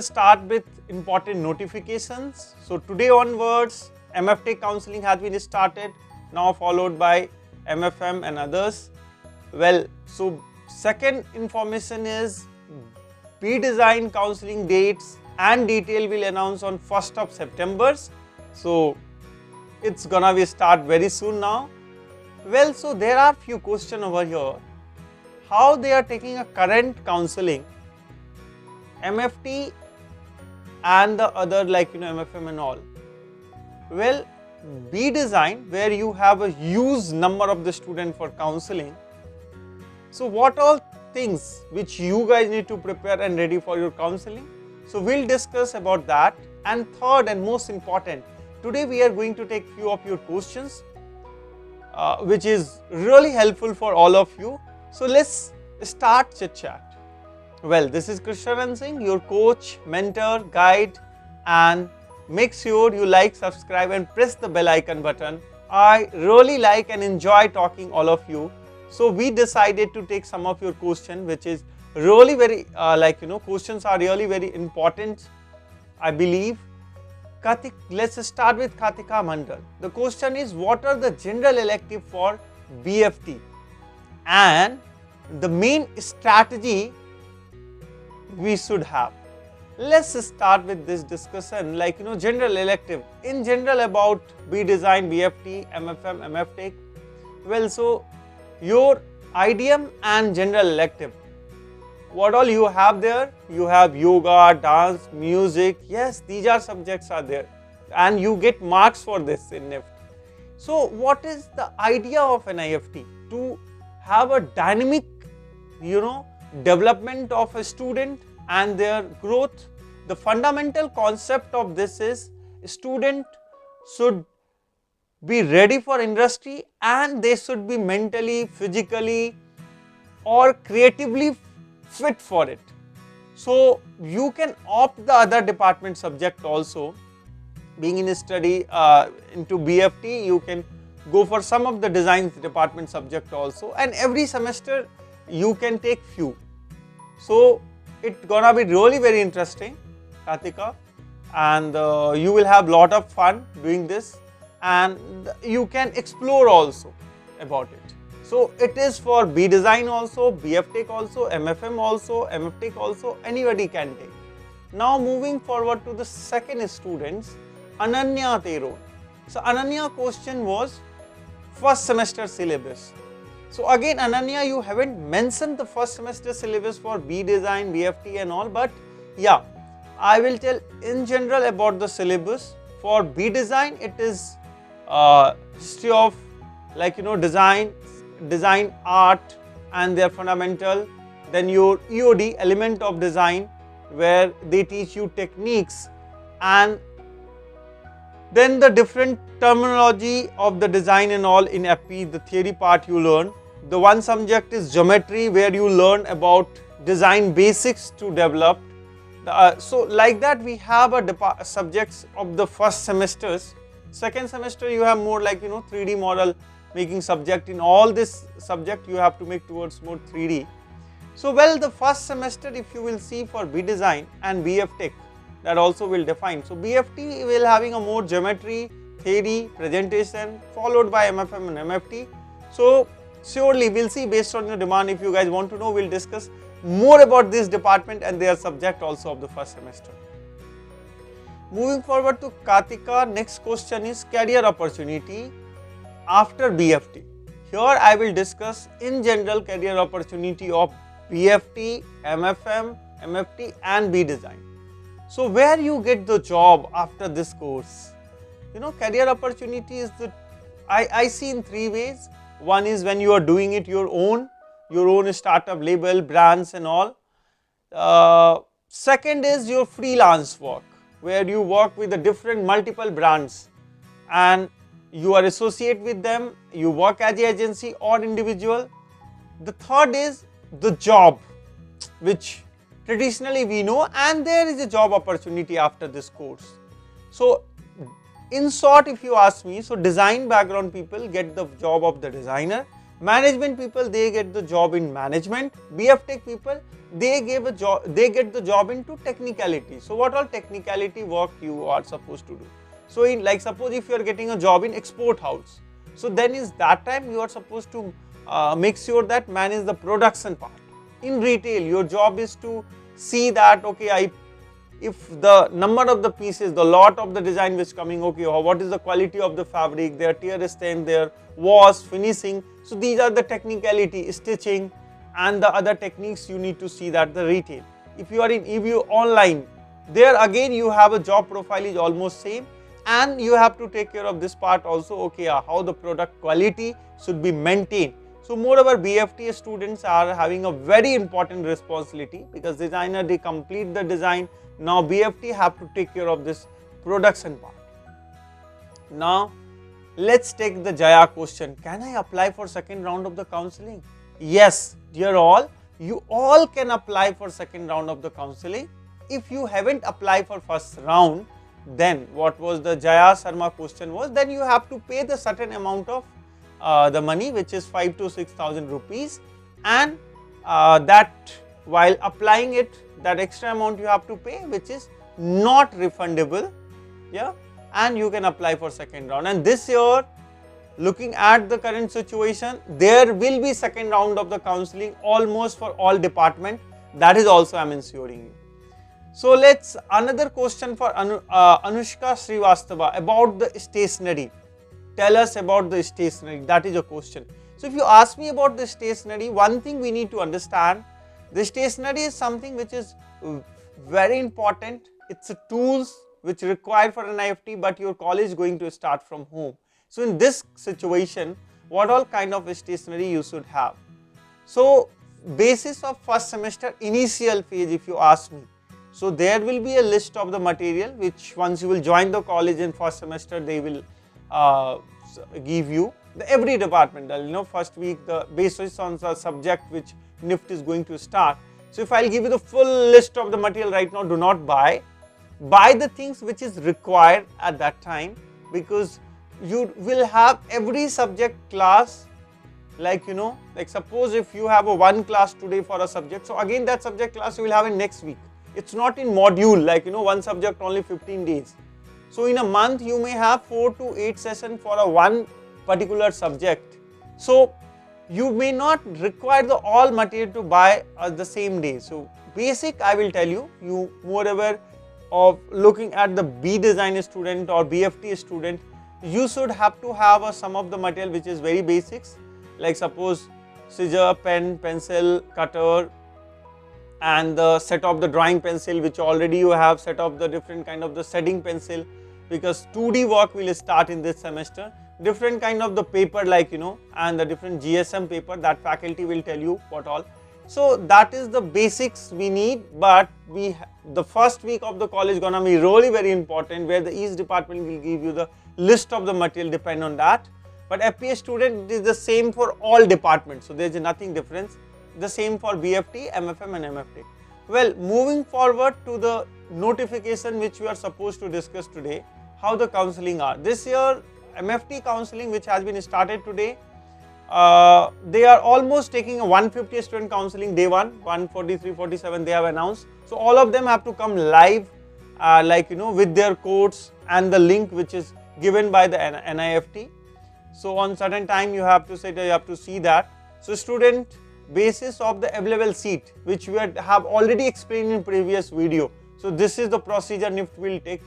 start with important notifications. So today onwards, MFTech counseling has been started, now followed by MFM and others. Well, so second information is B Design counseling dates and detail will announce on 1st of September. So it's gonna be start very soon now. Well, so there are few questions over here. How they are taking a current counseling, MFT and the other like MFM and all. Well, B Design, where you have a huge number of the student for counseling. So what all things which you guys need to prepare and ready for your counseling? So we'll discuss about that. And third and most important, today we are going to take few of your questions which is really helpful for all of you. So let's start chit chat. Well, this is Krishnan Singh, your coach, mentor, guide, and make sure you like, subscribe and press the bell icon button. I really like and enjoy talking all of you. So we decided to take some of your questions, which is really very questions are really very important, I believe. Let's start with Katika Mandal. The question is, what are the general elective for BFT and the main strategy we should have? Let's start with this discussion general elective. In general about B Design, BFT, MFM, MFTech. Well, so your IDM and general elective, what all you have there? You have yoga, dance, music. Yes, these are subjects are there and you get marks for this in NIFT. So what is the idea of an IFT? To have a dynamic development of a student and their growth. The fundamental concept of this is student should be ready for industry and they should be mentally, physically or creatively fit for it. So you can opt the other department subject also. Being in a study into BFT, you can go for some of the design department subject also, and every semester you can take few. So it's gonna be really very interesting, Katika, and you will have lot of fun doing this and you can explore also about it. So it is for B Design also, BFTech also, MFM also, MFTech also, anybody can take. Now moving forward to the second students, Ananya Tero. So Ananya question was first semester syllabus. So again Ananya, you haven't mentioned the first semester syllabus for B Design, BFT and all, but yeah, I will tell in general about the syllabus. For B Design, it is history of design art and their fundamental. Then your EOD, element of design, where they teach you techniques, and then the different terminology of the design and all in FP, the theory part you learn. The one subject is geometry, where you learn about design basics to develop. So like that we have a subjects of the first semesters. Second semester you have more 3D model making subject. In all this subject you have to make towards more 3D. So well, the first semester if you will see for B Design and BFTech, that also will define. So BFT will having a more geometry, theory, presentation, followed by MFM and MFT. So surely we'll see based on your demand. If you guys want to know, we'll discuss more about this department and their subject also of the first semester. Moving forward to Katika, next question is career opportunity after BFT. Here I will discuss in general career opportunity of BFT, MFM, MFT and B Design. So where you get the job after this course? Career opportunity is I see in three ways. One is when you are doing it your own startup label, brands and all. Second is your freelance work, where you work with the different multiple brands and you are associate with them, you work as an agency or individual. The third is the job, which traditionally we know, and there is a job opportunity after this course. So in short, if you ask me, so design background people get the job of the designer, Management people, they get the job in management. BF Tech people, they get the job into technicality. So what all technicality work you are supposed to do? So in, like, suppose if you are getting a job in export house, so then is that time you are supposed to make sure that manage the production part. In retail, your job is to see that, okay, if the number of the pieces, the lot of the design which coming, okay, or what is the quality of the fabric, their tear strength, their wash, finishing. So these are the technicality, stitching and the other techniques you need to see that the retail. If you are in EVU online, there again you have a job profile is almost same, and you have to take care of this part also, okay, how the product quality should be maintained. So moreover, BFTA students are having a very important responsibility, because designer, they complete the design. Now BFT have to take care of this production part. Now let's take the Jaya question. Can I apply for second round of the counseling? Yes, dear all, you all can apply for second round of the counseling. If you haven't applied for first round, then what was the Jaya Sharma question was, then you have to pay the certain amount of the money, which is 5,000 to 6,000 rupees, and that while applying it, that extra amount you have to pay, which is not refundable, yeah, and you can apply for second round. And this year, looking at the current situation, there will be second round of the counseling almost for all department. That is also I am ensuring you. So let's, another question for Anushka Srivastava about the stationery. Tell us about the stationery, that is a question. So if you ask me about the stationery, one thing we need to understand, the stationery is something which is very important. It's a tools which required for an IFT, but your college is going to start from home. So in this situation, what all kind of stationery you should have? So basis of first semester initial phase, if you ask me, so there will be a list of the material which once you will join the college in first semester, they will give you the every department, first week the basis on the subject which NIFT is going to start. So if I'll give you the full list of the material right now, do not buy the things which is required at that time, because you will have every subject class, like suppose if you have a one class today for a subject, so again that subject class you will have in next week. It's not in module, like one subject only 15 days. So in a month you may have 4 to 8 sessions for a one particular subject. So you may not require the all material to buy the same day. So basic, I will tell you, you moreover of looking at the B design student or BFT student, you should have to have some of the material which is very basics, like suppose scissor, pen, pencil, cutter, and the set of the drawing pencil, which already you have, set of the different kind of the shading pencil, because 2D work will start in this semester. Different kind of the paper, like and the different GSM paper, that faculty will tell you what all. So that is the basics we need, but the first week of the college gonna be really very important, where the each department will give you the list of the material, depend on that. But FPA student, it is the same for all departments, so there is nothing difference. The same for BFT, MFM and MFT. Well, moving forward to the notification which we are supposed to discuss today, how the counseling are. This year MFT counseling which has been started today, they are almost taking a 150 student counseling day 143, 47 they have announced. So all of them have to come live, with their codes and the link which is given by the NIFT. So on certain time you have to say that you have to see that. So student, basis of the available seat, which we have already explained in previous video. So this is the procedure NIFT will take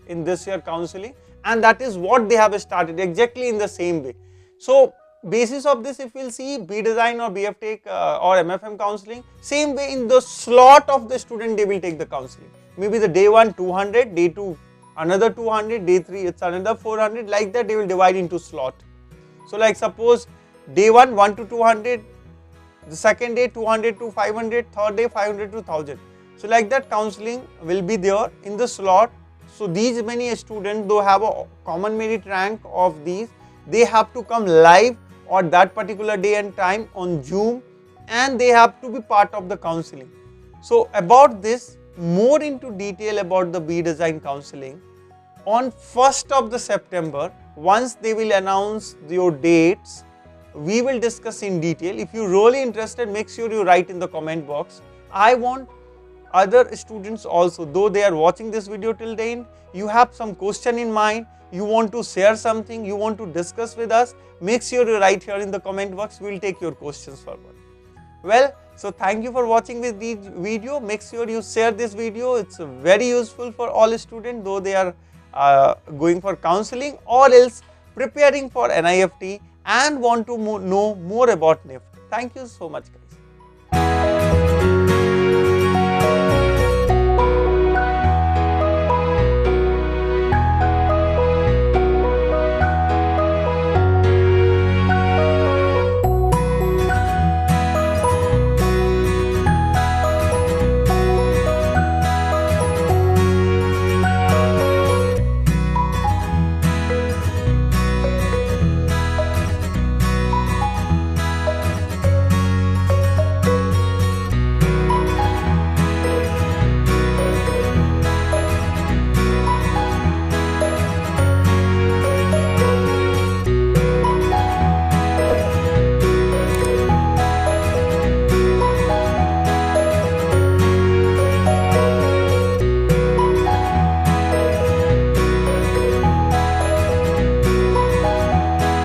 in this year counseling, and that is what they have started exactly in the same way. So basis of this, if we will see B design or BFT or MFM counseling, same way in the slot of the student they will take the counseling. Maybe the day 1 200, day 2 another 200, day 3 it's another 400, like that they will divide into slot. So like suppose day 1 to 200, the second day 200 to 500, third day 500 to 1000. So like that counseling will be there in the slot. So these many students, though have a common merit rank of these, they have to come live on that particular day and time on Zoom, and they have to be part of the counseling. So about this, more into detail about the B design counseling, on 1st of the September, once they will announce your dates, we will discuss in detail. If you're really interested, make sure you write in the comment box. I want other students also, though they are watching this video till the end, you have some question in mind, you want to share something, you want to discuss with us, make sure you write here in the comment box, we will take your questions forward. Well, so thank you for watching this video. Make sure you share this video. It's very useful for all students, though they are going for counseling or else preparing for NIFT and want to know more about NIFT. Thank you so much, guys.